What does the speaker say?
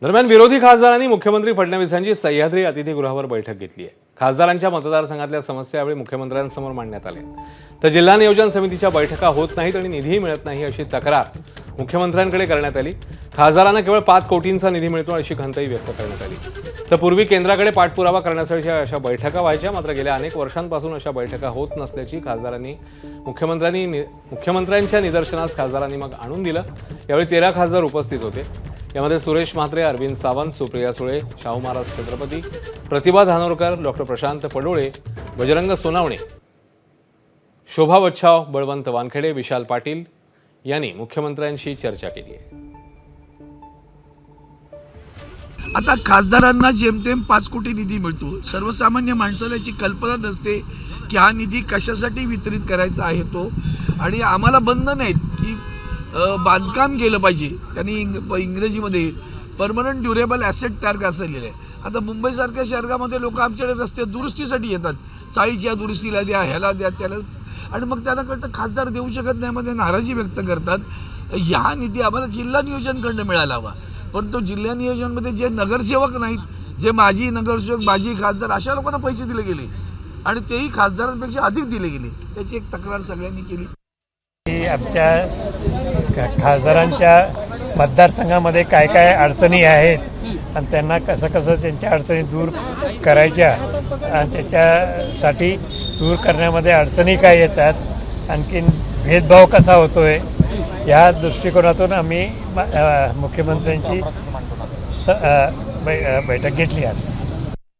दरम्यान विरोधी खासदारांनी मुख्यमंत्री फडणवीसांची सह्याद्री अतिथीगृहावर बैठक घेतली आहे। खासदारांच्या मतदारसंघातल्या समस्या यावेळी मुख्यमंत्र्यांसमोर मांडण्यात आल्या। तर जिल्हा नियोजन समितीच्या बैठका होत नाहीत आणि निधी मिळत नाही अशी तक्रार मुख्यमंत्र्यांकडे करण्यात आली। खासदारांना केवळ 5 कोटींचा निधी मिळतो अशी खंतही व्यक्त करण्यात आली। तर पूर्वी केंद्राकडे पाठपुरावा करण्यासाठी अशा बैठका व्हायच्या, मात्र गेल्या अनेक वर्षांपासून अशा बैठका होत नसल्याची मुख्यमंत्र्यांच्या निदर्शनास खासदारांनी मग आणून दिलं। यावेळी 13 खासदार उपस्थित होते। यामध्ये सुरेश म्हात्रे, अरविंद सावंत, सुप्रिया सुळे, शाहू महाराज छत्रपती, प्रतिभा धानोरकर, डॉक्टर प्रशांत पडोळे, बजरंग सोनावणे, शोभा बच्छाव, बळवंत वानखेडे, विशाल पाटील यांनी मुख्यमंत्र्यांशी चर्चा केली आहे। आता खासदारांना जेमतेम 5 कोटी निधी मिळतो। सर्वसामान्य माणसाला याची कल्पना नसते की हा निधी कशासाठी वितरित करायचा आहे तो। आणि आम्हाला बंधन नाहीत की बांधकाम केलं पाहिजे। त्यांनी इंग्रजीमध्ये परमनंट ड्युरेबल ॲसेट तयार करायचं लिहिलं आहे। आता मुंबईसारख्या शहरामध्ये लोक आमच्याकडे रस्ते दुरुस्तीसाठी येतात, चाळीच्या दुरुस्तीला द्या, ह्याला द्या, त्याला, आणि मग त्यांना कळतं खासदार देऊ शकत नाही, मध्ये नाराजी व्यक्त करतात। ह्या निधी आम्हाला जिल्हा नियोजनकडनं मिळाला हवा, पण तो जिल्हा नियोजनमध्ये जे नगरसेवक नाहीत, जे माजी नगरसेवक, माजी खासदार, अशा लोकांना पैसे दिले गेले आणि तेही खासदारांपेक्षा अधिक दिले गेले। त्याची एक तक्रार सगळ्यांनी केली। आमच्या खासदारांच्या मतदारसंघामध्ये काय काय अडचणी आहेत आणि त्यांना कसं त्यांच्या अडचणी दूर करायच्या आणि त्याच्यासाठी दूर करण्यामध्ये अडचणी काय येतात, आणखीन भेदभाव कसा होतोय, या दृष्टिकोनातून आम्ही मुख्यमंत्र्यांची बैठक घेतली आहे।